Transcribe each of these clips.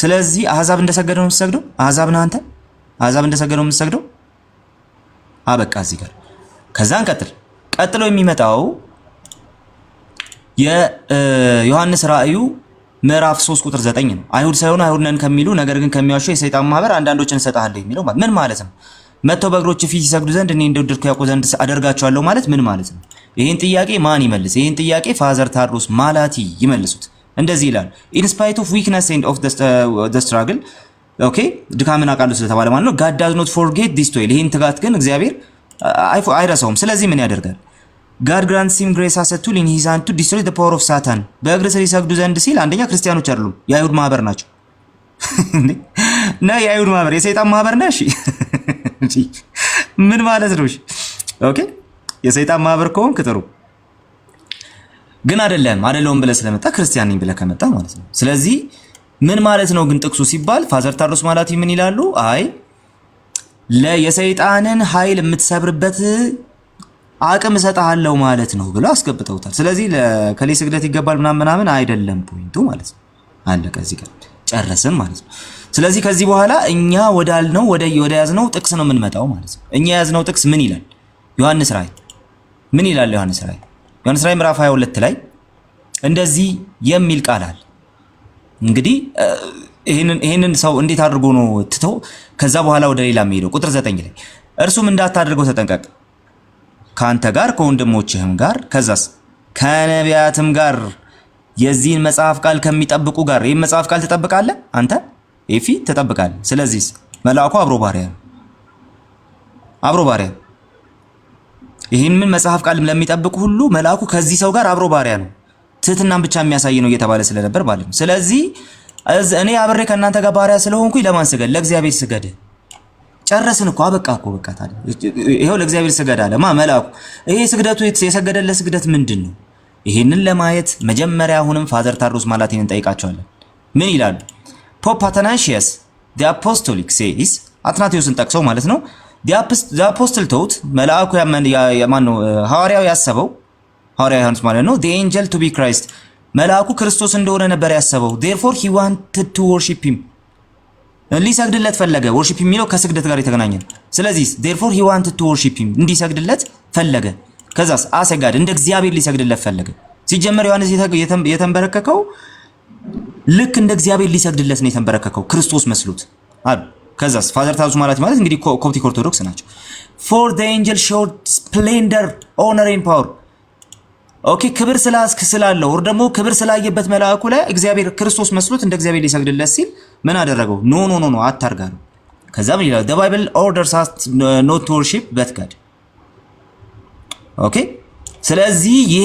ስለዚህ አሕዛብ እንደሰገደው የምትሰግደው አሕዛብ ነህ አንተ። አሕዛብ እንደሰገደው የምትሰግደው አበቃ እዚህ ጋር። ከዛን ቀጥሎ የሚመጣው የዮሐንስ ራእዩ ምዕራፍ 3 ቁጥር 9 ነው። አይሁድ ሳይሆኑ አይሁድ ነን ከሚሉ ነገር ግን ከሚዋሹ የሰይጣን ማህበር አንዳንዶችን እሰጥሃለሁ የሚለው ምን ማለት ነው? መጥተው በእግሮች ፊት ይሰግዱ ዘንድ እኔ እንደወደድኩ ያውቁ ዘንድ አደርጋቸዋለሁ ማለት ምን ማለት ነው? ይህን ጥያቄ ማን ይመልስ? ይህን ጥያቄ ፋዘር ታድሮስ ማላቲ ይመልሱት። እንደዚህ ይላል in spite of weakness and of the struggle ኦኬ ድካምን አቃሉ ስለተባለ ማለት ነው God does not forget this toil ይህን ትጋት ግን እግዚአብሔር አይረሳውም። ስለዚህ ምን ያደርጋል? God grants him grace as a tool in his hand to destroy the power of Satan በእግር ስር ይሰግዱ ዘንድ ሲል አንደኛ ክርስቲያኖች አይደሉም የአይሁድ ማህበር ናቸው ነው የአይሁድ ማህበር የሰይጣን ማህበር ነው። እሺ ምን ማለት ነው? ኦኬ የሰይጣን ማህበር ከሆንክ ጥሩ ግን አይደለም ብለህ ስለመጣ ክርስቲያን ነኝ ብለህ ከመጣ ማለት ነው። ስለዚህ ምን ማለት ነው ግን ጥቅሱ ሲባል ፋዘር ታድሮስ ማላቲ ምን ይላሉ? አይ ለየሰይጣንን ኃይል የምትሰብርበት አቅም እሰጥሃለሁ ማለት ነው ብለው አስገብተውታል። ስለዚህ ለከሌ ስግደት ይገባል ምናምን አይደለም ፖይንቱ ማለት ነው። አለቀ እዚህ ጋር ጨረስን ማለት ነው። ስለዚህ ከዚህ በኋላ እኛ ወዳልነው ወደ ያዝነው ጥቅስ ነው የምንመጣው ማለት ነው። እኛ ያዝነው ጥቅስ ምን ይላል? ዮሐንስ ራእይ ምን ይላል? ዮሐንስ ራእይ ምዕራፍ 22 ላይ እንደዚህ የሚል ቃል አለ። እንግዲህ ይሄንን ሰው እንዴት አድርጎ ነው ትተው ከዛ በኋላ ወደ ሌላ የሚሄደው? ቁጥር 9 ላይ እርሱም እንዳታደርገው ተጠንቀቅ ካንተ ጋር ከወንድሞችህም ጋር ከዛስ ከነቢያትም ጋር የዚህን መጽሐፍ ቃል ከሚጠብቁ ጋር። ይሄን መጽሐፍ ቃል ትጠብቃለህ አንተ ኤፊ ትጠብቃለህ። ስለዚህ መልአኩ አብሮ ባሪያ ይሄንን መጽሐፍ ቃል ለሚጠብቁ ሁሉ መልአኩ ከዚህ ሰው ጋር አብሮ ባሪያ ነው። ትህትናን ብቻ የሚያሳይ ነው እየተባለ ስለነበር ማለት ነው። ስለዚህ እኔ አብሬ ከእናንተ ጋር ባሪያ ስለሆንኩኝ ለማን ስገድ? ለእግዚአብሔር ስገድ። ጨረስን እኮ በቃ ታዲያ ይሄው ለእግዚአብሔር ስገድ አለ መልአኩ። ይሄ ስግደቱ የሰገደለት ስግደት ምንድን ነው? ይሄንን ለማየት መጀመሪያ አሁንም ፋዘር ታድሮስ ማላቲን እንጠይቃቸዋለን። ምን ይላሉ? ፖፕ አትናሺየስ the apostolic says አትናቴዎስን ጠቅሰው ማለት ነው the apostle taught መልአኩ ያማነው ሐዋርያው ያሰበው ሐዋርያ ዮሐንስ ማለት ነው the angel to be Christ መልአኩ ክርስቶስ እንደሆነ ነበር ያሰበው። therefore he wanted to worship him ሊሰግድለት ፈለገ። worship የሚለው ከስግደት ጋር የተገናኘ ነው። ስለዚህ therefore he wanted to worship him እንዲሰግድለት ፈለገ። ከዛስ አሰጋድ እንደ እግዚአብሔር ሊሰግድለት ፈለገ። ሲጀመር ዮሐንስ የተንበረከከው ልክ እንደ እግዚአብሔር ሊሰግድለት ነው የተንበረከከው ክርስቶስ መስሎት አሉ። ከዛስ ፋዘር ታድሮስ ማላቲ ማለት እንግዲህ ኮፕቲክ ኦርቶዶክስ ናቸው። for the angel showed splendor honor and power ኦኬ ክብር ስላለው ወር ደግሞ ክብር ስላየበት መልአኩ ላይ እግዚአብሔር ክርስቶስ መስሎት እንደ እግዚአብሔር ሊሰግድለት ሲል ምን አደረገው? ኖ አታርጋሉ። ከዛ ምን ይላል? the bible orders us not to worship but God ኦኬ ስለዚህ ይሄ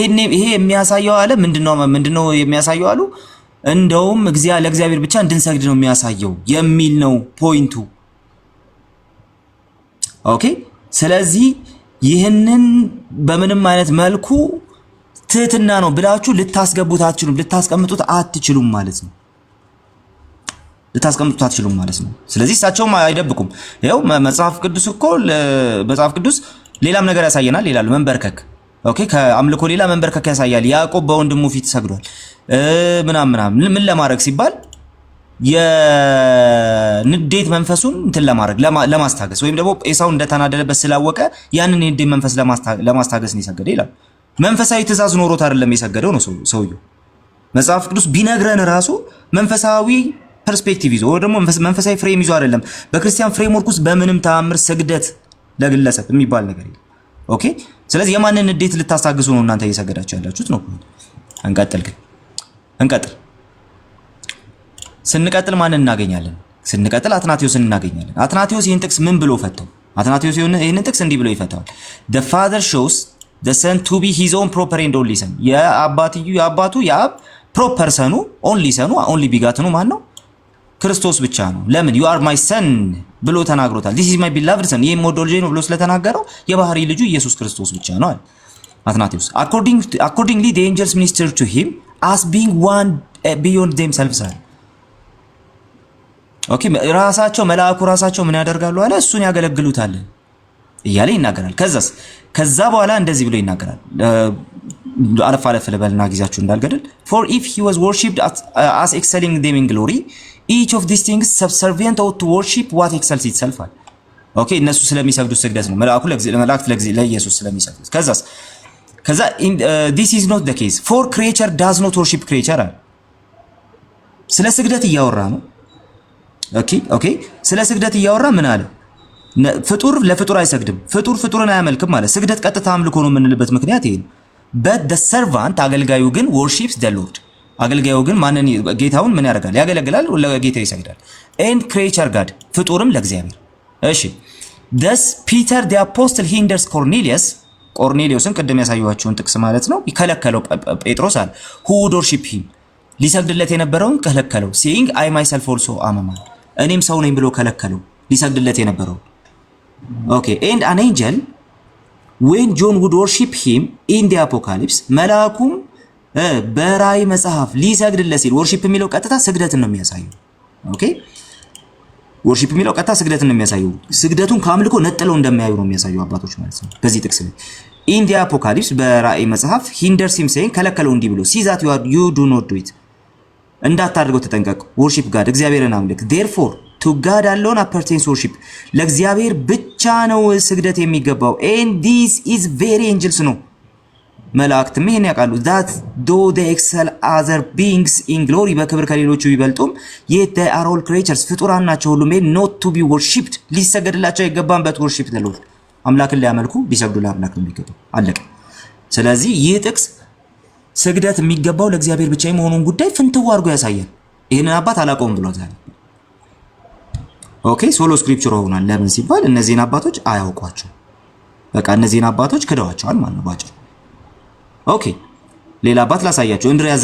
የሚያሳየው አለ ምንድነው የሚያሳየው አሉ እንደውም ለእግዚአብሔር ብቻ እንድንሰግድ ነው የሚያሳየው የሚል ነው ፖይንቱ። ኦኬ ስለዚህ ይህንን በምንም አይነት መልኩ ትህትና ነው ብላችሁ ልታስቀምጡት አትችሉም ማለት ነው። ስለዚህ እሳቸውም አይደብቁም። ይኸው መጽሐፍ ቅዱስ ሌላም ነገር ያሳየናል ይላሉ። መንበርከክ ኦኬ ከአምልኮ ሌላ መንበርከክ ያሳያል። ያዕቆብ በወንድሙ ፊት ሰግዷል ምናምን ምን ለማድረግ ሲባል የንዴት መንፈሱን እንትን ለማስታገስ ወይም ደግሞ ኤሳው እንደተናደደበት ስላወቀ ያንን የንዴት መንፈስ ለማስታገስ ነው የሰገደ ይላል። መንፈሳዊ ትእዛዝ ኖሮት አይደለም የሰገደው ነው ሰውየው። መጽሐፍ ቅዱስ ቢነግረን ራሱ መንፈሳዊ ፐርስፔክቲቭ ይዞ ወይ ደግሞ መንፈሳዊ ፍሬም ይዞ አይደለም። በክርስቲያን ፍሬምወርክ ውስጥ በምንም ተአምር ስግደት ለግለሰብ የሚባል ነገር የለም። ኦኬ ስለዚህ የማንን ንዴት ልታስታግሱ ነው እናንተ እየሰገዳችሁ ያላችሁት ነው? እንቀጥል። ስንቀጥል ማንን እናገኛለን? አትናቴዎስን እናገኛለን። አትናቴዎስ ይህን ጥቅስ ምን ብሎ ፈተው? አትናቴዎስ ይህንን ጥቅስ እንዲህ ብሎ ይፈታዋል። the father shows the son to be his own proper and only son የአባቱ የአብ ፕሮፐር ሰኑ ኦንሊ ሰኑ ኦንሊ ቢጋት ነው ማን ነው? ክርስቶስ ብቻ ነው። ለምን you are my son ብሎ ተናግሮታል። this is my beloved son ይሄ ሞዴል ልጄ ነው ብሎ ስለተናገረው የባህሪ ልጁ ኢየሱስ ክርስቶስ ብቻ ነው አለ አትናቴዎስ። accordingly the angels ministered to him as being one beyond themselves አለ። ኦኬ መልአኩ ራሳቸው ምን ያደርጋሉ አለ? እሱን ያገለግሉታል እያለ ይናገራል። ከዛ በኋላ እንደዚህ ብሎ ይናገራል። አለፍ ልበልና ጊዜያችሁ እንዳልገደል for if he was worshipped as excelling them in glory each of these things subservient ought to worship what excels itself አለ። ኦኬ እነሱ ስለሚሰግዱት ስግደት ነው። መላእክት ለኢየሱስ ስለሚሰግዱት ከዛ this is not the case for creature does not worship creature አለ። ስለ ስግደት እያወራ ነው። ኦኬ ስለ ስግደት እያወራ ምን አለ? ፍጡር ለፍጡር አይሰግድም፣ ፍጡር ፍጡርን አያመልክም ማለት ስግደት ቀጥታ አምልኮ ነው የምንልበት ምክንያት ይሄ ነው። but the servant አገልጋዩ ግን worships the lord አገልጋዩ ግን ማንን ጌታውን ምን ያደርጋል? ያገለግላል፣ ለጌታው ይሰግዳል። and creature god ፍጡርም ለእግዚአብሔር። እሺ thus Peter the apostle hinders ቆርኔሊዮስን ቅድም ያሳየኋችሁን ጥቅስ ማለት ነው ይከለከለው ጴጥሮስ አለ who would worship him ሊሰግድለት የነበረውን ከለከለው saying I myself also am a man እኔም ሰው ነኝ ብሎ ከለከለው ሊሰግድለት የነበረው። ኦኬ and an angel when John would worship him in the apocalypse መልአኩም በራእይ መጽሐፍ ሊሰግድለት ሲል worship የሚለው ቀጥታ ስግደትን ነው የሚያሳየው። ኦኬ worship የሚለው ቀጥታ ስግደትን ነው የሚያሳየው። ስግደቱን ከአምልኮ ነጥለው እንደማያዩ ነው የሚያሳየው አባቶች ማለት ነው። በዚህ ጥቅስ ላይ in the apocalypse በራእይ መጽሐፍ hinders him saying ከለከለው እንዲህ ብሎ see that you do not do it እንዳታደርገው ተጠንቀቅ worship God እግዚአብሔርን አምልክ therefore to God alone appertains worship ለእግዚአብሔር ብቻ ነው ስግደት የሚገባው and this is very angels ነው መላእክትም ይሄን ያውቃሉ that though they excel other beings in glory በክብር ከሌሎቹ ይበልጡም yet they are all creatures ፍጡራን ናቸው ሁሉ made not to be worshipped ሊሰገድላቸው አይገባም but worship the Lord አምላክን ሊያመልኩ ቢሰግዱ ለአምላክ ነው የሚገባው አለቀ። ስለዚህ ይህ ጥቅስ ስግደት የሚገባው ለእግዚአብሔር ብቻ የመሆኑን ጉዳይ ፍንትው አድርጎ ያሳያል። ይሄንን አባት አላቆም ብሎታል። ኦኬ ሶሎ ስክሪፕቸር ሆኗል። ለምን ሲባል እነዚህን አባቶች አያውቋቸው በቃ እነዚህን አባቶች ክደዋቸዋል ማለት ነው ባጭሩ። ኦኬ ሌላ አባት ላሳያችሁ እንድሪያስ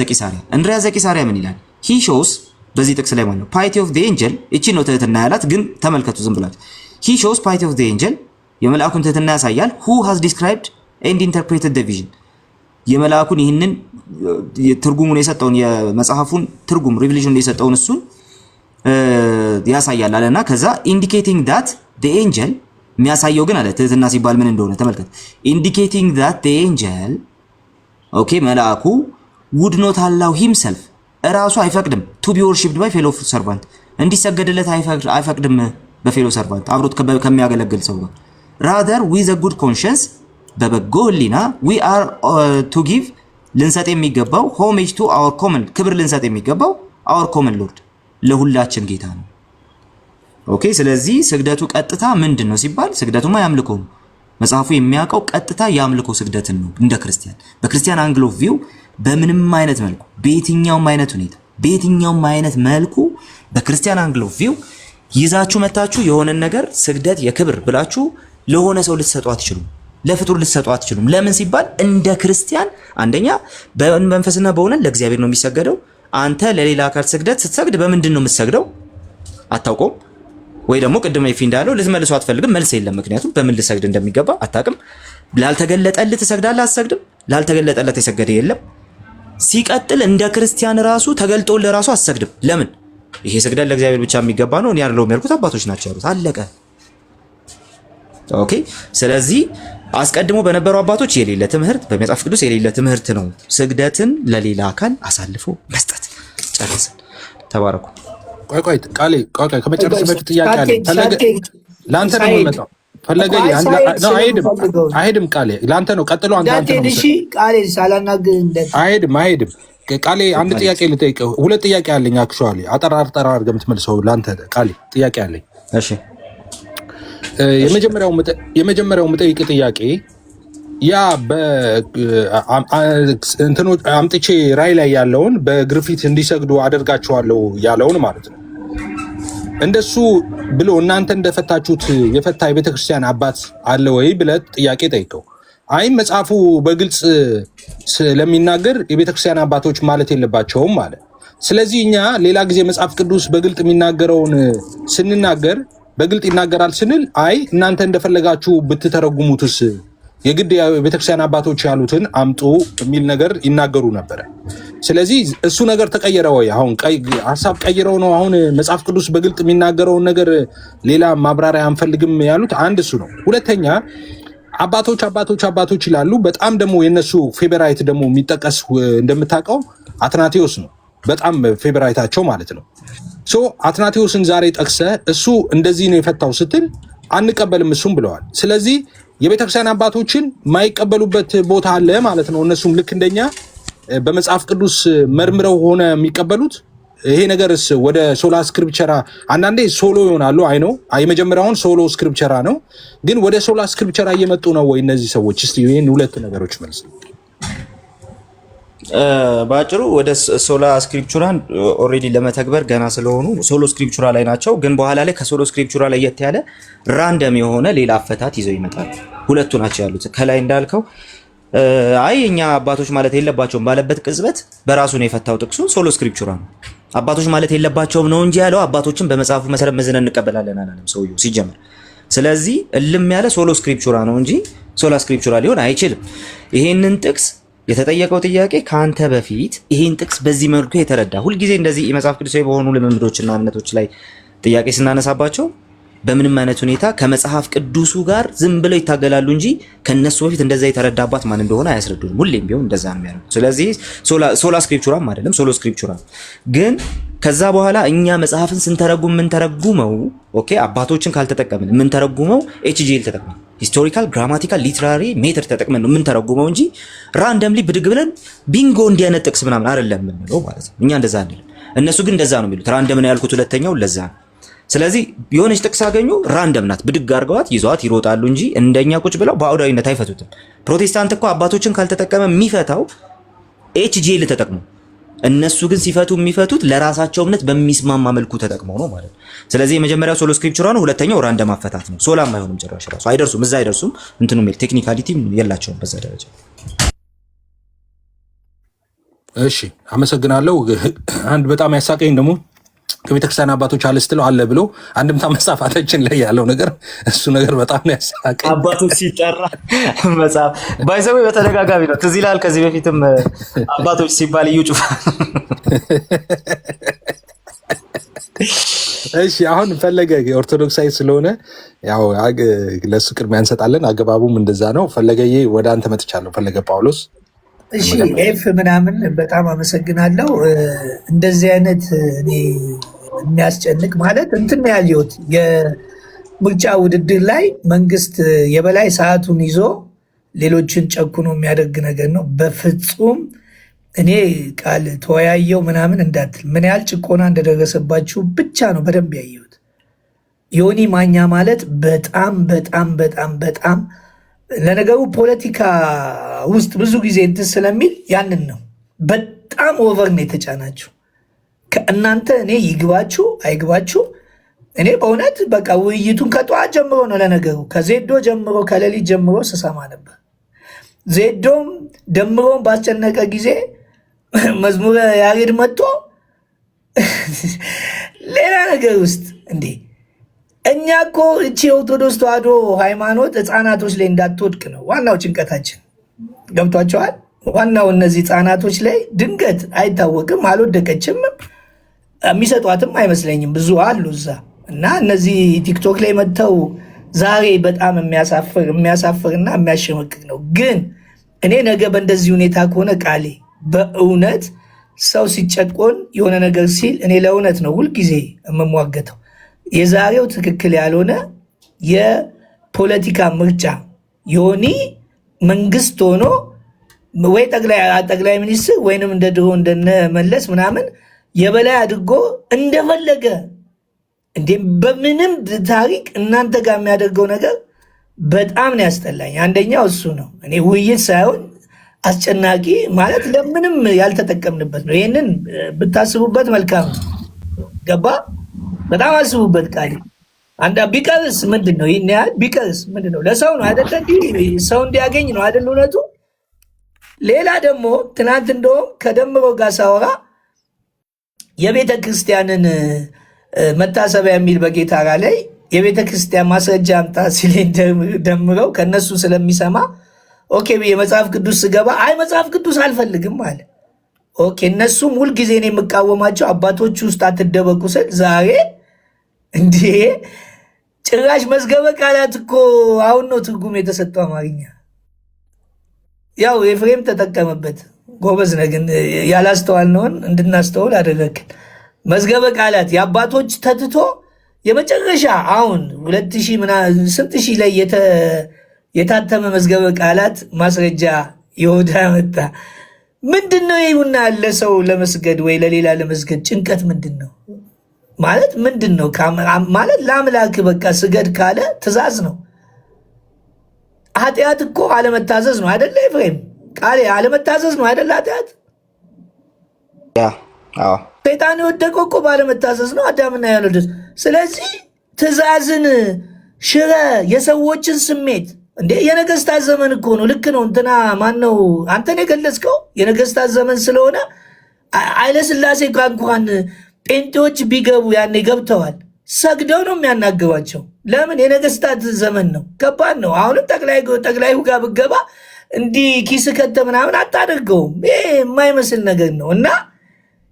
ዘቂሳሪያ ምን ይላል? he shows በዚህ ጥቅስ ላይ ማለት ነው piety of the angel እቺ ነው ትህትና ያላት ግን ተመልከቱ ዝም ብላችሁ he shows piety of the angel የመልአኩን ትህትና ያሳያል who has described and interpreted the vision የመልአኩን ይህንን ትርጉሙን የሰጠውን የመጽሐፉን ትርጉም ሪቪሌሽን የሰጠውን እሱን ያሳያል አለና ከዛ indicating that the angel የሚያሳየው ግን አለ ትህትና ሲባል ምን እንደሆነ ተመልከቱ indicating that the angel ኦኬ መልአኩ would not allow himself ራሱ አይፈቅድም to be worshipped by fellow servant እንዲሰገድለት አይፈቅድም በፌሎ ሰርቫንት አብሮት ከሚያገለግል ሰው ጋር rather with a good conscience በበጎ ህሊና we are to give ልንሰጥ የሚገባው homage to our common ክብር ልንሰጥ የሚገባው our common lord ለሁላችን ጌታ ነው። ኦኬ ስለዚህ ስግደቱ ቀጥታ ምንድነው ሲባል ስግደቱማ ያምልኮ ነው። መጽሐፉ የሚያውቀው ቀጥታ ያምልኮ ስግደትን ነው። እንደ ክርስቲያን በክርስቲያን አንግል ኦፍ ቪው በምንም አይነት መልኩ በየትኛውም አይነት ሁኔታ በየትኛውም አይነት መልኩ በክርስቲያን አንግል ኦፍ ቪው ይዛችሁ መታችሁ የሆነ ነገር ስግደት የክብር ብላችሁ ለሆነ ሰው ልትሰጡ አትችሉም፣ ለፍጡር ልትሰጡ አትችሉም። ለምን ሲባል እንደ ክርስቲያን አንደኛ በመንፈስና በእውነት ለእግዚአብሔር ነው የሚሰገደው። አንተ ለሌላ አካል ስግደት ስትሰግድ በምንድን ነው የምትሰግደው አታውቀውም፣ ወይ ደግሞ ቅድም ይፊ እንዳለው ልትመልሱ አትፈልግም፣ መልስ የለም። ምክንያቱም በምን ልሰግድ እንደሚገባ አታውቅም። ላልተገለጠልህ ትሰግዳለህ አትሰግድም፣ ላልተገለጠለት የሰገደ የለም። ሲቀጥል እንደ ክርስቲያን ራሱ ተገልጦልህ ራሱ አትሰግድም። ለምን? ይሄ ስግደት ለእግዚአብሔር ብቻ የሚገባ ነው እኔ አይደለሁም ያልኩት አባቶች ናቸው ያሉት፣ አለቀ። ኦኬ ስለዚህ አስቀድሞ በነበሩ አባቶች የሌለ ትምህርት በመጽሐፍ ቅዱስ የሌለ ትምህርት ነው ስግደትን ለሌላ አካል አሳልፎ መስጠት። ጨረስን። ተባረኩ። ቆይ ከመጨረስ በፊት ጥያቄ አለ። ፈለገ ላንተ ነው የምመጣው። ፈለገ ነው አይሄድም። ቃሌ ላንተ ነው። ቀጥሎ አንተ ነው። እሺ ቃሌ ሳላናግር እንደ አይሄድም። ቃሌ አንድ ጥያቄ ልጠይቅህ። ሁለት ጥያቄ አለኝ። አክቹአሊ አጠራ አድርገህ የምትመልሰው ላንተ ቃሌ ጥያቄ አለኝ። እሺ የመጀመሪያው የምጠይቅ ጥያቄ ያ እንትኖች አምጥቼ ራይ ላይ ያለውን በግርፊት እንዲሰግዱ አደርጋቸዋለሁ ያለውን ማለት ነው። እንደሱ ብሎ እናንተ እንደፈታችሁት የፈታ የቤተክርስቲያን አባት አለ ወይ ብለህ ጥያቄ ጠይቀው። አይ መጽሐፉ በግልጽ ስለሚናገር የቤተክርስቲያን አባቶች ማለት የለባቸውም ማለት። ስለዚህ እኛ ሌላ ጊዜ መጽሐፍ ቅዱስ በግልጥ የሚናገረውን ስንናገር በግልጥ ይናገራል ስንል አይ እናንተ እንደፈለጋችሁ ብትተረጉሙትስ የግድ የቤተክርስቲያን አባቶች ያሉትን አምጡ የሚል ነገር ይናገሩ ነበር። ስለዚህ እሱ ነገር ተቀየረ ወይ? አሁን ሐሳብ ቀይረው ነው አሁን መጽሐፍ ቅዱስ በግልጥ የሚናገረውን ነገር ሌላ ማብራሪያ አንፈልግም ያሉት? አንድ እሱ ነው። ሁለተኛ አባቶች ይላሉ። በጣም ደግሞ የነሱ ፌቨራይት ደግሞ የሚጠቀስ እንደምታውቀው አትናቴዎስ ነው። በጣም ፌቨራይታቸው ማለት ነው። ሶ አትናቴዎስን ዛሬ ጠቅሰ እሱ እንደዚህ ነው የፈታው ስትል አንቀበልም እሱም ብለዋል። ስለዚህ የቤተክርስቲያን አባቶችን ማይቀበሉበት ቦታ አለ ማለት ነው። እነሱም ልክ እንደኛ በመጽሐፍ ቅዱስ መርምረው ሆነ የሚቀበሉት ይሄ ነገርስ ወደ ሶላ ስክሪፕቸራ አንዳንዴ ሶሎ ይሆናሉ። አይ ነው የመጀመሪያውን ሶሎ ስክሪፕቸራ ነው፣ ግን ወደ ሶላ ስክሪፕቸራ እየመጡ ነው ወይ እነዚህ ሰዎች? እስቲ ይሄን ሁለት ነገሮች መልስ። ባጭሩ ወደ ሶላ ስክሪፕቹራን ኦልሬዲ ለመተግበር ገና ስለሆኑ ሶሎ ስክሪፕቹራ ላይ ናቸው። ግን በኋላ ላይ ከሶሎ ስክሪፕቹራ ላይ የት ያለ ራንደም የሆነ ሌላ አፈታት ይዘው ይመጣሉ። ሁለቱ ናቸው ያሉት። ከላይ እንዳልከው አይ እኛ አባቶች ማለት የለባቸውም ባለበት ቅጽበት በራሱ ነው የፈታው። ጥቅሱ ሶሎ ስክሪፕቹራ ነው። አባቶች ማለት የለባቸውም ነው እንጂ ያለው አባቶችን በመጽሐፉ መሰረት መዝነን እንቀበላለን አላለም ሰውየው ሲጀምር። ስለዚህ እልም ያለ ሶሎ ስክሪፕቹራ ነው እንጂ ሶላ ስክሪፕቹራ ሊሆን አይችልም። ይሄንን ጥቅስ የተጠየቀው ጥያቄ ከአንተ በፊት ይሄን ጥቅስ በዚህ መልኩ የተረዳ ሁልጊዜ እንደዚህ የመጽሐፍ ቅዱሳዊ በሆኑ ልምምዶችና እምነቶች ላይ ጥያቄ ስናነሳባቸው በምንም አይነት ሁኔታ ከመጽሐፍ ቅዱሱ ጋር ዝም ብለው ይታገላሉ እንጂ ከነሱ በፊት እንደዛ የተረዳ አባት ማን እንደሆነ አያስረዱም። ሁሌም ቢሆን እንደዛ ነው የሚያደርጉት። ስለዚህ ሶላ ስክሪፕቹራም አይደለም ሶሎ ስክሪፕቹራ ግን ከዛ በኋላ እኛ መጽሐፍን ስንተረጉም የምንተረጉመው ኦኬ አባቶችን ካልተጠቀምን የምንተረጉመው ኤችጂኤል ተጠቅመን ሂስቶሪካል ግራማቲካል ሊትራሪ ሜተድ ተጠቅመን ነው የምንተረጉመው እንጂ ራንደምሊ ብድግ ብለን ቢንጎ እንዲያነት ጥቅስ ምናምን አይደለም የምንለው ማለት ነው። እኛ እንደዛ አይደለም። እነሱ ግን እንደዛ ነው የሚሉት። ራንደም ነው ያልኩት ሁለተኛው ለዛ ነው። ስለዚህ የሆነች ጥቅስ አገኙ ራንደም ናት ብድግ አድርገዋት ይዘዋት ይሮጣሉ እንጂ እንደኛ ቁጭ ብለው በአውዳዊነት አይፈቱትም። ፕሮቴስታንት እኮ አባቶችን ካልተጠቀመ የሚፈታው ኤችጂኤል ተጠቅሞ፣ እነሱ ግን ሲፈቱ የሚፈቱት ለራሳቸው እምነት በሚስማማ መልኩ ተጠቅመው ነው ማለት ነው። ስለዚህ የመጀመሪያው ሶሎ ስክሪፕቹራ ነው፣ ሁለተኛው ራንደም አፈታት ነው። ሶላም አይሆንም ጭራሽ ራሱ አይደርሱም፣ እዛ አይደርሱም። እንትኑም ቴክኒካሊቲም የላቸውም በዛ ደረጃ። እሺ አመሰግናለሁ። አንድ በጣም ያሳቀኝ ደግሞ ከቤተክርስቲያን አባቶች አለ ስትለው አለ ብሎ አንድምታ መጽሐፋችን ላይ ያለው ነገር እሱ ነገር በጣም ያሳቀኝ። አባቶች ሲጠራ መጽሐፍ ባይዘው በተደጋጋሚ ነው ትዝ ይላል። ከዚህ በፊትም አባቶች ሲባል እዩ ጩፋ። እሺ አሁን ፈለገ ኦርቶዶክሳዊ ስለሆነ ያው ለሱ ቅድሚያ እንሰጣለን። አገባቡም እንደዛ ነው። ፈለገዬ ወደ አንተ መጥቻለሁ። ፈለገ ጳውሎስ። እሺ ኤፍ ምናምን በጣም አመሰግናለሁ። እንደዚህ አይነት እኔ የሚያስጨንቅ ማለት እንትን ያየሁት የምርጫ ውድድር ላይ መንግስት የበላይ ሰዓቱን ይዞ ሌሎችን ጨኩኖ የሚያደርግ ነገር ነው። በፍጹም እኔ ቃል ተወያየው ምናምን እንዳትል ምን ያህል ጭቆና እንደደረሰባችሁ ብቻ ነው በደንብ ያየሁት። ዮኒ ማኛ ማለት በጣም በጣም በጣም በጣም ለነገሩ ፖለቲካ ውስጥ ብዙ ጊዜ እንትን ስለሚል ያንን ነው በጣም ኦቨር ነው የተጫናችሁ። ከእናንተ እኔ ይግባችሁ አይግባችሁ እኔ በእውነት በቃ ውይይቱን ከጠዋት ጀምሮ ነው ለነገሩ ከዜዶ ጀምሮ ከሌሊት ጀምሮ ስሰማ ነበር። ዜዶም ደምሮም ባስጨነቀ ጊዜ መዝሙረ ያሬድ መጥቶ ሌላ ነገር ውስጥ እንዴ እኛ እኮ እቺ የኦርቶዶክስ ተዋሕዶ ሃይማኖት ህፃናቶች ላይ እንዳትወድቅ ነው ዋናው ጭንቀታችን። ገብቷቸዋል። ዋናው እነዚህ ህፃናቶች ላይ ድንገት አይታወቅም፣ አልወደቀችም፣ የሚሰጧትም አይመስለኝም ብዙ አሉ እዛ እና እነዚህ ቲክቶክ ላይ መጥተው ዛሬ በጣም የሚያሳፍርና የሚያሸመቅቅ ነው። ግን እኔ ነገ በእንደዚህ ሁኔታ ከሆነ ቃሌ በእውነት ሰው ሲጨቆን የሆነ ነገር ሲል እኔ ለእውነት ነው ሁልጊዜ የምሟገተው። የዛሬው ትክክል ያልሆነ የፖለቲካ ምርጫ ዮኒ መንግስት ሆኖ ወይ ጠቅላይ ሚኒስትር ወይንም እንደ ድሮ እንደነመለስ ምናምን የበላይ አድርጎ እንደፈለገ እንዴ በምንም ታሪክ እናንተ ጋር የሚያደርገው ነገር በጣም ነው ያስጠላኝ። አንደኛው እሱ ነው። እኔ ውይይት ሳይሆን አስጨናቂ ማለት ለምንም ያልተጠቀምንበት ነው። ይህንን ብታስቡበት መልካም ነው። ገባ? በጣም አስቡበት። ቃል አንዳ ቢቀርስ ምንድን ነው? ይህን ያህል ቢቀርስ ምንድን ነው? ለሰው ነው አይደለ? ሰው እንዲያገኝ ነው አይደል? እውነቱ። ሌላ ደግሞ ትናንት እንደውም ከደምሮ ጋር ሳወራ የቤተ ክርስቲያንን መታሰቢያ የሚል በጌታራ ላይ የቤተ ክርስቲያን ማስረጃ አምጣ ሲለኝ ደምረው ከነሱ ስለሚሰማ ኦኬ ብዬ መጽሐፍ ቅዱስ ስገባ አይ መጽሐፍ ቅዱስ አልፈልግም አለ። ኦኬ እነሱም ሁልጊዜ ነው የምቃወማቸው አባቶች ውስጥ አትደበቁ ስል ዛሬ እንዴ ጭራሽ መዝገበ ቃላት እኮ አሁን ነው ትርጉም የተሰጠው አማርኛ። ያው ኤፍሬም ተጠቀመበት። ጎበዝ ነህ ግን ያላስተዋልነውን እንድናስተውል አደረግን። መዝገበ ቃላት የአባቶች ተትቶ የመጨረሻ አሁን 2000 ስንት ሺህ ላይ የታተመ መዝገበ ቃላት ማስረጃ ይሁዳ መጣ። ምንድነው ይሁና ለሰው ለመስገድ ወይ ለሌላ ለመስገድ ጭንቀት ምንድነው ማለት? ምንድነው ማለት? ለአምላክ በቃ ስገድ ካለ ትእዛዝ ነው። ኃጢአት እኮ አለመታዘዝ ነው አይደለ? ኤፍሬም ቃሌ አለመታዘዝ ነው አይደለ? ኃጢአት ሰይጣን የወደቀው እኮ ባለመታዘዝ ነው፣ አዳምና ያልወደድ። ስለዚህ ትእዛዝን ሽረ የሰዎችን ስሜት እንዴ የነገስታት ዘመን እኮ ነው። ልክ ነው። እንትና ማን ነው አንተን የገለጽከው? የነገስታት ዘመን ስለሆነ ኃይለሥላሴ እንኳን ጴንጤዎች ቢገቡ ያኔ ገብተዋል፣ ሰግደው ነው የሚያናግሯቸው። ለምን? የነገስታት ዘመን ነው። ከባድ ነው። አሁንም ጠቅላዩ ጋር ብገባ እንዲህ ኪስ ከተ ምናምን አታደርገውም። ይሄ የማይመስል ነገር ነው። እና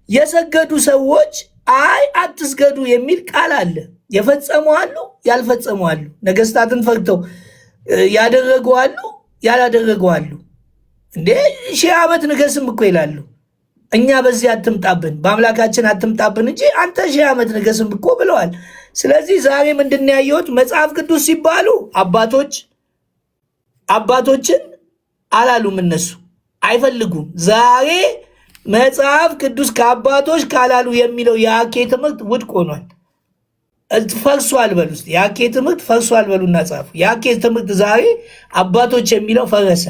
የሰገዱ ሰዎች አይ አትስገዱ የሚል ቃል አለ። የፈጸሙ አሉ፣ ያልፈጸሙ አሉ። ነገስታትን ፈርተው ያደረጉ አሉ፣ ያላደረጉ አሉ። እንዴ 1000 ዓመት ንገስም እኮ ይላሉ። እኛ በዚህ አትምጣብን፣ በአምላካችን አትምጣብን እንጂ አንተ 1000 ዓመት ንገስም እኮ ብለዋል። ስለዚህ ዛሬ ምንድን ነው ያየሁት? መጽሐፍ ቅዱስ ሲባሉ አባቶችን አላሉም፣ እነሱ አይፈልጉም። ዛሬ መጽሐፍ ቅዱስ ከአባቶች ካላሉ የሚለው የአኬ ትምህርት ውድቅ ሆኗል፣ ፈርሷል። በሉ ውስጥ የአኬ ትምህርት ፈርሷል በሉና ጻፉ። የአኬ ትምህርት ዛሬ አባቶች የሚለው ፈረሰ።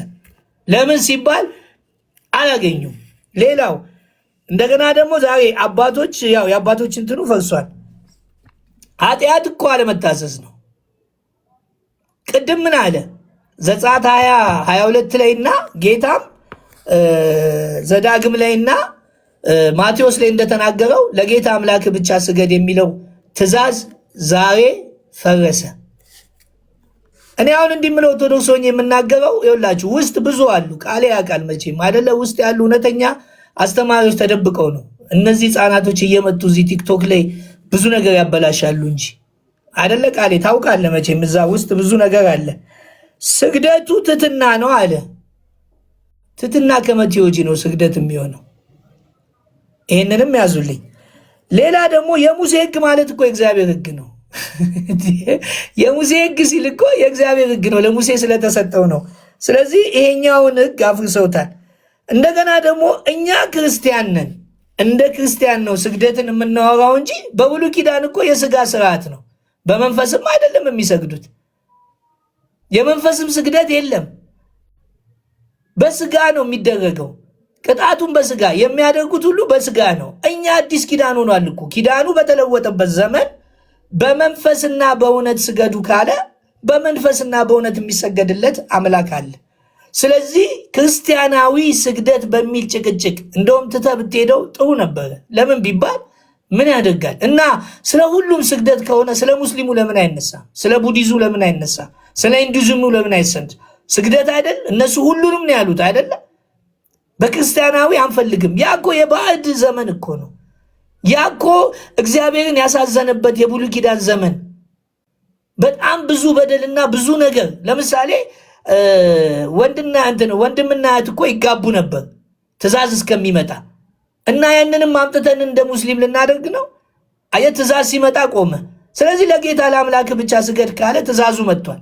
ለምን ሲባል አላገኙም። ሌላው እንደገና ደግሞ ዛሬ አባቶች ያው የአባቶች እንትኑ ፈርሷል። ኃጢአት እኮ አለመታዘዝ ነው። ቅድም ምን አለ ዘጸአት 22 ላይና ጌታም ዘዳግም ላይና ማቴዎስ ላይ እንደተናገረው ለጌታ አምላክ ብቻ ስገድ የሚለው ትእዛዝ ዛሬ ፈረሰ። እኔ አሁን እንዲምለው ኦርቶዶክስ ሆኜ የምናገረው ይኸውላችሁ ውስጥ ብዙ አሉ። ቃሌ ያውቃል መቼም አይደለ? ውስጥ ያሉ እውነተኛ አስተማሪዎች ተደብቀው ነው። እነዚህ ህፃናቶች እየመጡ እዚህ ቲክቶክ ላይ ብዙ ነገር ያበላሻሉ እንጂ አይደለ? ቃሌ ታውቃለህ መቼም እዛ ውስጥ ብዙ ነገር አለ። ስግደቱ ትትና ነው አለ። ትትና ከመቴዎጂ ነው ስግደት የሚሆነው። ይህንንም ያዙልኝ። ሌላ ደግሞ የሙሴ ህግ ማለት እኮ የእግዚአብሔር ህግ ነው። የሙሴ ህግ ሲል እኮ የእግዚአብሔር ህግ ነው፣ ለሙሴ ስለተሰጠው ነው። ስለዚህ ይሄኛውን ህግ አፍርሰውታል። እንደገና ደግሞ እኛ ክርስቲያን ነን፣ እንደ ክርስቲያን ነው ስግደትን የምናወራው እንጂ በብሉይ ኪዳን እኮ የስጋ ስርዓት ነው። በመንፈስም አይደለም የሚሰግዱት። የመንፈስም ስግደት የለም፣ በስጋ ነው የሚደረገው። ቅጣቱን በስጋ የሚያደርጉት ሁሉ በስጋ ነው። እኛ አዲስ ኪዳን ሆኗል እኮ። ኪዳኑ በተለወጠበት ዘመን በመንፈስና በእውነት ስገዱ ካለ በመንፈስና በእውነት የሚሰገድለት አምላክ አለ። ስለዚህ ክርስቲያናዊ ስግደት በሚል ጭቅጭቅ እንደውም ትተህ ብትሄደው ጥሩ ነበረ። ለምን ቢባል ምን ያደርጋል? እና ስለ ሁሉም ስግደት ከሆነ ስለ ሙስሊሙ ለምን አይነሳም? ስለ ቡዲዙ ለምን አይነሳም? ስለ ሂንዱይዝሙ ለምን አይሰንድ? ስግደት አይደል? እነሱ ሁሉንም ነው ያሉት አይደለ? በክርስቲያናዊ አንፈልግም። ያ እኮ የባዕድ ዘመን እኮ ነው። ያ እኮ እግዚአብሔርን ያሳዘነበት የብሉይ ኪዳን ዘመን በጣም ብዙ በደልና ብዙ ነገር። ለምሳሌ ወንድምና እህት እኮ ይጋቡ ነበር ትእዛዝ እስከሚመጣ እና ያንንም አምጥተን እንደ ሙስሊም ልናደርግ ነው። አየህ፣ ትእዛዝ ሲመጣ ቆመ። ስለዚህ ለጌታ ለአምላክ ብቻ ስገድ ካለ ትእዛዙ መጥቷል።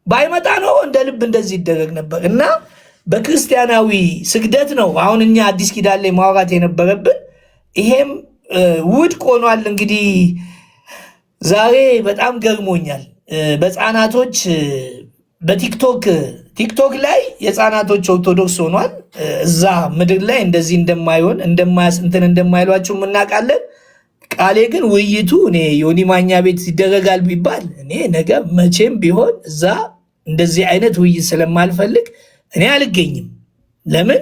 ባይመጣ ነው እንደ ልብ እንደዚህ ይደረግ ነበር። እና በክርስቲያናዊ ስግደት ነው አሁን እኛ አዲስ ኪዳን ላይ ማውራት የነበረብን። ይሄም ውድቅ ሆኗል። እንግዲህ ዛሬ በጣም ገርሞኛል። በህፃናቶች በቲክቶክ ላይ የህፃናቶች ኦርቶዶክስ ሆኗል። እዛ ምድር ላይ እንደዚህ እንደማይሆን እንትን እንደማይሏቸው እናውቃለን። ቃሌ ግን ውይይቱ እኔ ዮኒ ማኛ ቤት ይደረጋል ቢባል እኔ ነገ መቼም ቢሆን እዛ እንደዚህ አይነት ውይይት ስለማልፈልግ እኔ አልገኝም። ለምን?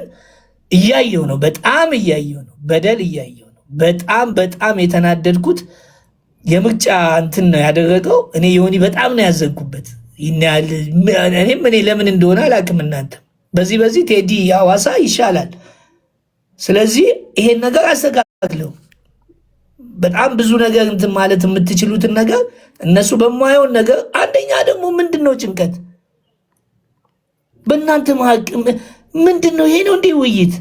እያየው ነው፣ በጣም እያየው ነው፣ በደል እያየው ነው። በጣም የተናደድኩት የምርጫ እንትን ነው ያደረገው። እኔ ዮኒ በጣም ነው ያዘንኩበት። እኔም ለምን እንደሆነ አላውቅም። እናንተ በዚህ ቴዲ ሐዋሳ ይሻላል። ስለዚህ ይሄን ነገር አስተካክለው በጣም ብዙ ነገር እንትን ማለት የምትችሉትን ነገር እነሱ በማየውን ነገር። አንደኛ ደግሞ ምንድን ነው ጭንቀት በእናንተ መካከል ምንድን ነው? ይሄ ነው እንዲህ ውይይት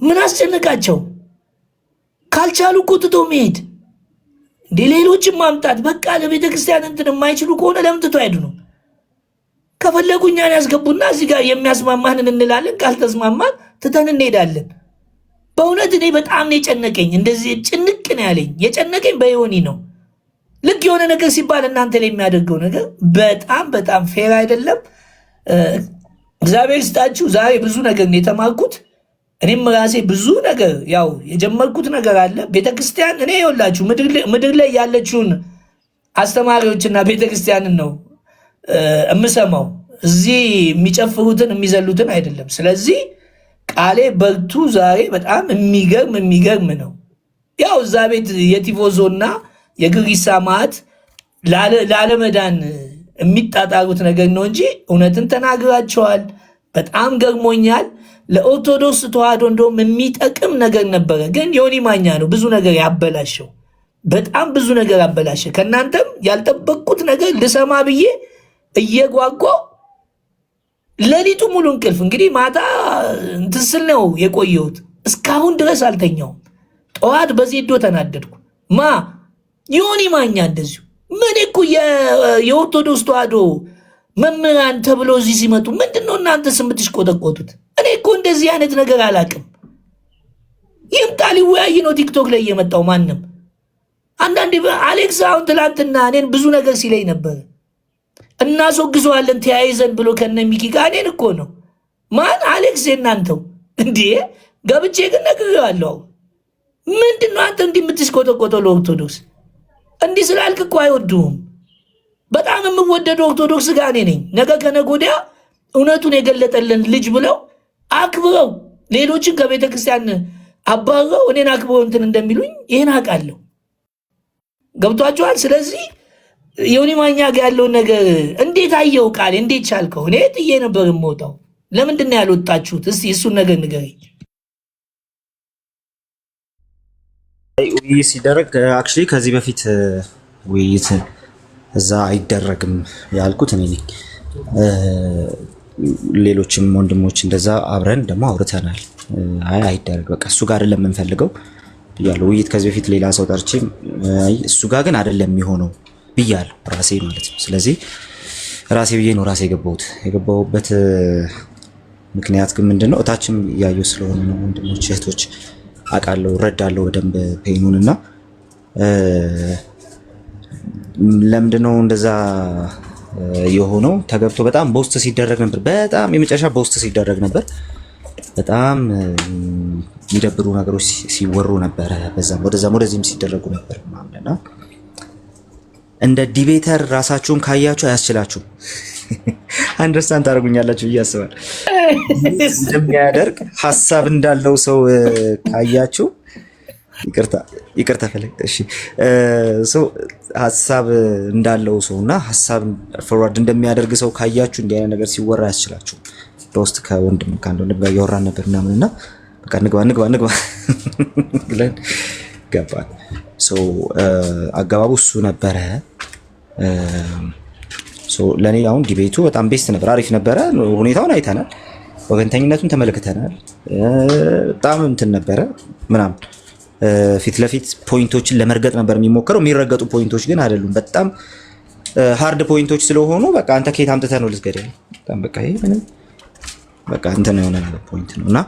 ምን አስጨነቃቸው? ካልቻሉ እኮ ትቶ መሄድ እንደ ሌሎችን ማምጣት። በቃ ለቤተ ክርስቲያን እንትን የማይችሉ ከሆነ ለምን ትቶ አይዱ ነው? ከፈለጉ እኛን ያስገቡና እዚህ ጋር የሚያስማማንን እንላለን። ካልተስማማን ትተን እንሄዳለን። በእውነት እኔ በጣም ነው የጨነቀኝ። እንደዚህ ጭንቅ ነው ያለኝ። የጨነቀኝ በዮኒ ነው። ልክ የሆነ ነገር ሲባል እናንተ ላይ የሚያደርገው ነገር በጣም በጣም ፌር አይደለም። እግዚአብሔር ይስጣችሁ። ዛሬ ብዙ ነገር ነው የተማርኩት። እኔም ራሴ ብዙ ነገር ያው የጀመርኩት ነገር አለ። ቤተክርስቲያን እኔ ይኸውላችሁ ምድር ላይ ያለችውን አስተማሪዎችና ቤተክርስቲያንን ነው እምሰማው። እዚህ የሚጨፍሩትን የሚዘሉትን አይደለም። ስለዚህ ቃሌ በርቱ። ዛሬ በጣም የሚገርም ነው። ያው እዛ ቤት የቲፎዞና የግሪሳ ማዕት ላለመዳን የሚጣጣሩት ነገር ነው እንጂ እውነትን ተናግራቸዋል። በጣም ገርሞኛል። ለኦርቶዶክስ ተዋህዶ እንደውም የሚጠቅም ነገር ነበረ፣ ግን ዮኒ ማኛ ነው ብዙ ነገር ያበላሸው። በጣም ብዙ ነገር አበላሸ። ከእናንተም ያልጠበቅኩት ነገር ልሰማ ብዬ እየጓጓው ሌሊቱ ሙሉ እንቅልፍ እንግዲህ ማታ እንትን ስል ነው የቆየሁት። እስካሁን ድረስ አልተኛውም። ጠዋት በዜዶ ተናደድኩ። ዮኒ ማኛ እንደዚሁ ምን እኮ የኦርቶዶክስ ተዋህዶ መምህራን ተብሎ እዚህ ሲመጡ ምንድነው እናንተ የምትሽቆጠቆጡት? እኔ እኮ እንደዚህ አይነት ነገር አላቅም። ይምጣ ሊወያይ ነው ቲክቶክ ላይ እየመጣው ማንም። አንዳንዴ አሌክስ አሁን ትላንትና እኔን ብዙ ነገር ሲለኝ ነበር። እናስወግዘዋለን ተያይዘን ብሎ ከነ ሚኪ ጋር እኔን እኮ ነው አሌክስ የናንተው እንዴ ገብቼ ግን ነግሬዋለሁ። ምንድነው አንተ እንዲህ የምትሽቆጠቆጠው ለኦርቶዶክስ? እንዲህ ስላልክ እኮ አይወዱህም። በጣም የምወደደው ኦርቶዶክስ ጋር እኔ ነኝ። ነገ ከነገ ወዲያ እውነቱን የገለጠልን ልጅ ብለው አክብረው ሌሎችን ከቤተ ክርስቲያን አባረው እኔን አክብረው እንትን እንደሚሉኝ ይህን አውቃለሁ። ገብቷችኋል? ስለዚህ ዮኒ ማኛ ጋር ያለውን ነገር እንዴት አየው? ቃል እንዴት ቻልከው? እኔ ጥዬ ነበር የምወጣው። ለምንድን ነው ያልወጣችሁት? እስቲ እሱን ነገር ንገረኝ። ውይይት ሲደረግ አክቹዋሊ ከዚህ በፊት ውይይት እዛ አይደረግም ያልኩት እኔ ነኝ። ሌሎችም ወንድሞች እንደዛ አብረን ደግሞ አውርተናል። አይደረግ በቃ እሱ ጋር አይደለም የምንፈልገው ብያለሁ። ውይይት ከዚህ በፊት ሌላ ሰው ጠርቼ እሱ ጋር ግን አይደለም የሚሆነው ብያለሁ ራሴ ማለት ነው። ስለዚህ ራሴ ብዬ ነው ራሴ የገባሁበት ምክንያት ግን ምንድነው እታችም እያየሁ ስለሆነ ነው። ወንድሞች እህቶች አውቃለሁ እረዳለሁ በደንብ ፔኑን እና ለምንድነው እንደዛ የሆነው? ተገብቶ በጣም በውስጥ ሲደረግ ነበር። በጣም የመጨረሻ በውስጥ ሲደረግ ነበር። በጣም የሚደብሩ ነገሮች ሲወሩ ነበር። በዛም ወደዚህም ሲደረጉ ነበር ማለትና እንደ ዲቤተር ራሳችሁን ካያችሁ አያስችላችሁም። አንደርስታንድ ታደርጉኛላችሁ ብዬ አስባለሁ። እንደሚያደርግ ሀሳብ እንዳለው ሰው ካያችሁ ይቅርታ ፈለግ እሺ፣ ሀሳብ እንዳለው ሰው እና ሀሳብ ፎርዋርድ እንደሚያደርግ ሰው ካያችሁ እንዲህ አይነት ነገር ሲወራ አያስችላችሁም። በውስጥ ከወንድም ከአንድ ወንድም ጋር እያወራን ነበር ምናምን እና በቃ ንግባ ብለን ገባን። አገባቡ እሱ ነበረ። ለእኔ አሁን ዲቤቱ በጣም ቤስት ነበር፣ አሪፍ ነበረ። ሁኔታውን አይተናል፣ ወገንተኝነቱን ተመልክተናል። በጣም እንትን ነበረ ምናምን ፊት ለፊት ፖይንቶችን ለመርገጥ ነበር የሚሞከረው። የሚረገጡ ፖይንቶች ግን አይደሉም። በጣም ሃርድ ፖይንቶች ስለሆኑ በቃ አንተ ከየት አምጥተህ ነው ልትገደል? በጣም በቃ ይሄ ምንም በቃ እንትን የሆነ ፖይንት ነው እና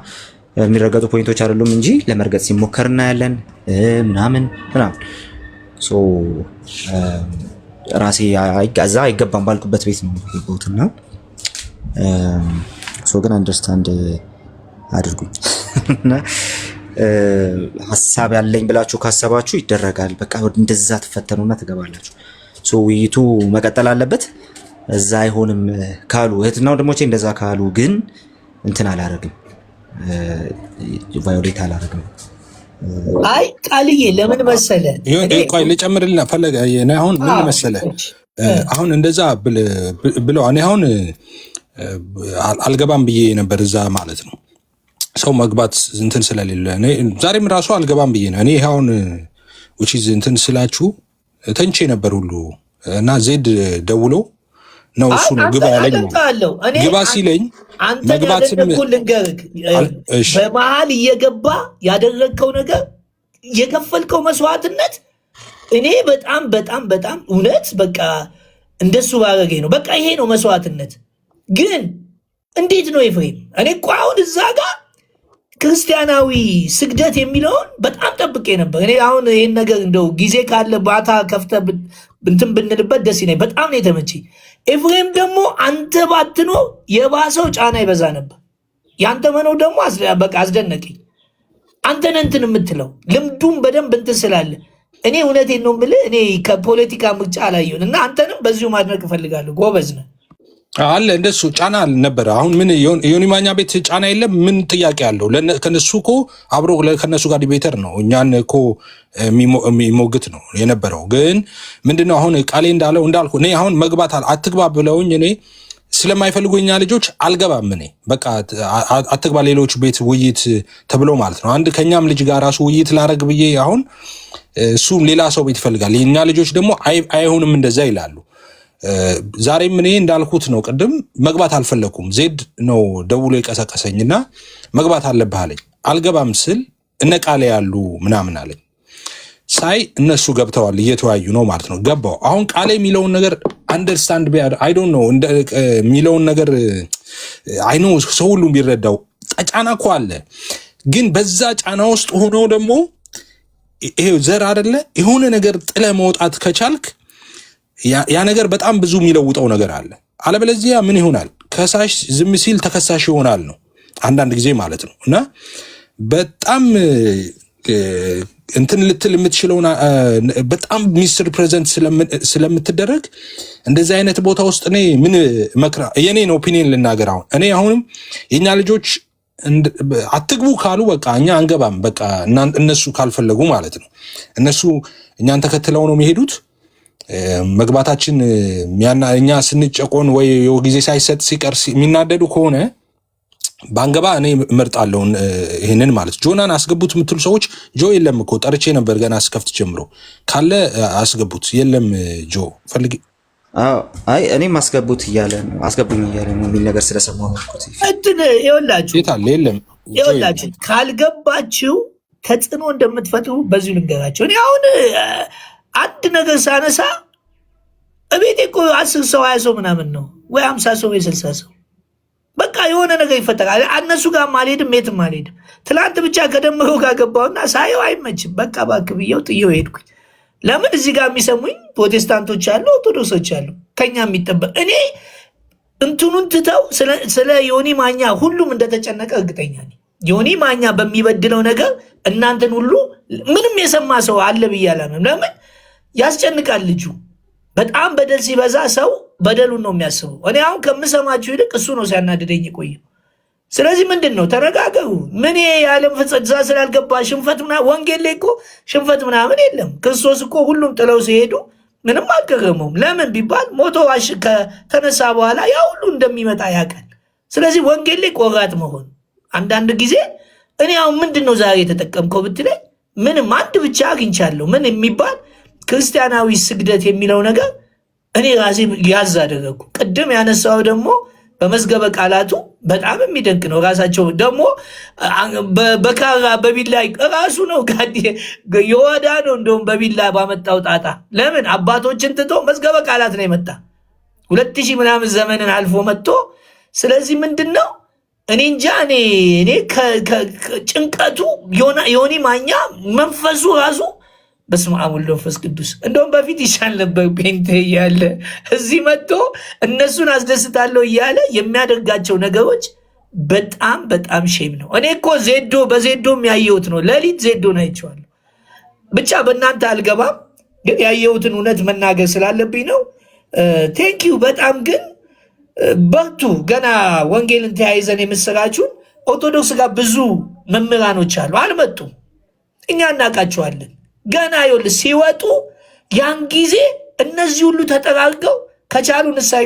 የሚረገጡ ፖይንቶች አይደሉም እንጂ ለመርገጥ ሲሞከር እናያለን ምናምን ራሴ እዛ አይገባም ባልኩበት ቤት ነው የገባሁትና ግን አንደርስታንድ አድርጉኝ እና ሀሳብ ያለኝ ብላችሁ ካሰባችሁ ይደረጋል። በቃ እንደዛ ትፈተኑና ትገባላችሁ። ውይይቱ መቀጠል አለበት። እዛ አይሆንም ካሉ እህትና ወንድሞቼ እንደዛ ካሉ ግን እንትን አላረግም፣ ቫዮሌት አላረግም። አይ ቃልዬ ለምን መሰለ ቆይ ልጨምርልና ፈለገ አሁን ምን መሰለ አሁን እንደዛ ብለው እኔ አሁን አልገባም ብዬ ነበር እዛ ማለት ነው። ሰው መግባት እንትን ስለሌለ ዛሬም ራሱ አልገባም ብዬ ነው። እኔ አሁን እንትን ስላችሁ ተንቼ ነበር ሁሉ እና ዜድ ደውሎ ነው እሱ ነው ግባ ያለኝ ነው። ግባ ሲለኝ መግባትም በመሀል እየገባ ያደረግከው ነገር የከፈልከው መስዋዕትነት እኔ በጣም በጣም በጣም እውነት በቃ እንደሱ ባረገኝ ነው። በቃ ይሄ ነው መስዋዕትነት። ግን እንዴት ነው ኤፍሬም? እኔ እኮ አሁን እዛ ጋር ክርስቲያናዊ ስግደት የሚለውን በጣም ጠብቄ ነበር። እኔ አሁን ይህን ነገር እንደው ጊዜ ካለ ባታ ከፍተ እንትን ብንልበት ደስ ይለኝ። በጣም ነው የተመቸኝ። ኤፍሬም ደግሞ አንተ ባትኖ የባሰው ጫና ይበዛ ነበር። ያንተ መኖር ደግሞ በቃ አስደነቀኝ። አንተን እንትን የምትለው ልምዱም በደንብ እንትን ስላለ እኔ እውነቴን ነው የምልህ። እኔ ከፖለቲካ ምርጫ አላየሁም እና አንተንም በዚሁ ማድነቅ እፈልጋለሁ። ጎበዝ ነህ አለ እንደሱ ጫና ነበረ። አሁን ምን ዮኒ ማኛ ቤት ጫና የለም። ምን ጥያቄ አለው? ከነሱ እኮ አብሮ ከነሱ ጋር ዲቤተር ነው፣ እኛን እኮ የሚሞግት ነው የነበረው። ግን ምንድነው አሁን ቃሌ እንዳልኩ እኔ አሁን መግባት አትግባ ብለውኝ እኔ ስለማይፈልጉ እኛ ልጆች አልገባም። እኔ በቃ አትግባ ሌሎች ቤት ውይይት ተብሎ ማለት ነው። አንድ ከኛም ልጅ ጋር ራሱ ውይይት ላረግ ብዬ አሁን እሱም ሌላ ሰው ቤት ይፈልጋል። የኛ ልጆች ደግሞ አይሆንም እንደዛ ይላሉ። ዛሬም እኔ እንዳልኩት ነው፣ ቅድም መግባት አልፈለኩም። ዜድ ነው ደውሎ የቀሰቀሰኝና መግባት አለብህ አለኝ። አልገባም ስል እነ ቃሌ ያሉ ምናምን አለኝ። ሳይ እነሱ ገብተዋል እየተወያዩ ነው ማለት ነው። ገባው። አሁን ቃሌ የሚለውን ነገር አንደርስታንድ አይ ዶንት ኖ የሚለውን ነገር አይ ኖ ሰው ሁሉም ቢረዳው ጫና እኮ አለ። ግን በዛ ጫና ውስጥ ሆኖ ደግሞ ይሄ ዘር አይደለ የሆነ ነገር ጥለ መውጣት ከቻልክ ያ ነገር በጣም ብዙ የሚለውጠው ነገር አለ። አለበለዚያ ምን ይሆናል? ከሳሽ ዝም ሲል ተከሳሽ ይሆናል ነው አንዳንድ ጊዜ ማለት ነው። እና በጣም እንትን ልትል የምትችለውን በጣም ሚስር ፕሬዘንት ስለምትደረግ እንደዚህ አይነት ቦታ ውስጥ እኔ ምን መክራ የኔን ኦፒኒየን ልናገር። አሁን እኔ አሁንም የኛ ልጆች አትግቡ ካሉ በቃ እኛ አንገባም። በቃ እነሱ ካልፈለጉ ማለት ነው። እነሱ እኛን ተከትለው ነው የሚሄዱት። መግባታችን እኛ ስንጨቆን ወይ ጊዜ ሳይሰጥ ሲቀር የሚናደዱ ከሆነ ባንገባ እኔ እመርጣለሁ ይሄንን ማለት። ጆናን አስገቡት የምትሉ ሰዎች ጆ የለም እኮ ጠርቼ ነበር ገና አስከፍት ጀምሮ ካለ አስገቡት። የለም ጆ ፈልጊ። አይ እኔም አስገቡት እያለ ነው አስገቡኝ እያለ ነው የሚል ነገር ስለሰማሁ ነው። እንትን ይኸውላችሁ የታለ የለም ይኸውላችሁ ካልገባችሁ ተጽዕኖ እንደምትፈጥሩ በዚሁ ልንገራችሁ። እኔ አሁን አንድ ነገር ሳነሳ እቤቴ እኮ 10 ሰው 20 ሰው ምናምን ነው ወይ 50 ሰው ወይ 60 ሰው በቃ የሆነ ነገር ይፈጠራል። እነሱ ጋር አልሄድም የትም አልሄድም። ትላንት ብቻ ከደምሮ ጋር ገባሁና ሳየው አይመችም በቃ እባክህ ብዬው ጥዬው ሄድኩኝ። ለምን እዚህ ጋር የሚሰሙኝ ፕሮቴስታንቶች አሉ፣ ኦርቶዶክሶች አሉ። ከኛ የሚጠበቅ እኔ እንትኑን ትተው ስለ ዮኒ ማኛ ሁሉም እንደተጨነቀ እርግጠኛ ነኝ። ዮኒ ማኛ በሚበድለው ነገር እናንተን ሁሉ ምንም የሰማ ሰው አለ ብዬ አላምንም። ለምን ያስጨንቃል ልጁ። በጣም በደል ሲበዛ ሰው በደሉን ነው የሚያስበው። እኔ አሁን ከምሰማችሁ ይልቅ እሱ ነው ሲያናድደኝ የቆየው። ስለዚህ ምንድን ነው ተረጋገሩ። ምን የዓለም ፍጽት ዛ ስላልገባ ሽንፈት ወንጌል ላይ እኮ ሽንፈት ምናምን የለም። ክርስቶስ እኮ ሁሉም ጥለው ሲሄዱ ምንም አልገረመውም። ለምን ቢባል ሞቶ ከተነሳ በኋላ ያ ሁሉ እንደሚመጣ ያውቃል። ስለዚህ ወንጌል ላይ ቆራጥ መሆን አንዳንድ ጊዜ እኔ አሁን ምንድን ነው ዛሬ የተጠቀምከው ብትለኝ ምንም አንድ ብቻ አግኝቻለሁ። ምን የሚባል ክርስቲያናዊ ስግደት የሚለው ነገር እኔ ራሴ ያዝ አደረግኩ። ቅድም ያነሳው ደግሞ በመዝገበ ቃላቱ በጣም የሚደንቅ ነው። ራሳቸው ደግሞ በካራ በቢላ ራሱ ነው የወዳ ነው እንደውም በቢላ ባመጣው ጣጣ። ለምን አባቶችን ትቶ መዝገበ ቃላት ነው የመጣ 2000 ምናምን ዘመንን አልፎ መጥቶ። ስለዚህ ምንድን ነው እኔ እንጃ እኔ ጭንቀቱ ዮኒ ማኛ መንፈሱ ራሱ በስመ አብ ወወልድ ወመንፈስ ቅዱስ እንደውም በፊት ይሻል ነበር። ፔንቴ እያለ እዚህ መጥቶ እነሱን አስደስታለሁ እያለ የሚያደርጋቸው ነገሮች በጣም በጣም ሼም ነው። እኔ እኮ በዜዶ የሚያየሁት ነው። ሌሊት ዜዶን አይቼዋለሁ። ብቻ በእናንተ አልገባም፣ ግን ያየሁትን እውነት መናገር ስላለብኝ ነው። ቴንኪዩ በጣም ግን በርቱ። ገና ወንጌልን ተያይዘን የምስራችሁን ኦርቶዶክስ ጋር ብዙ መምህራኖች አሉ፣ አልመጡም። እኛ እናውቃቸዋለን። ገና ይኸውልህ ሲወጡ ያን ጊዜ እነዚህ ሁሉ ተጠራርገው ከቻሉ ንስሐ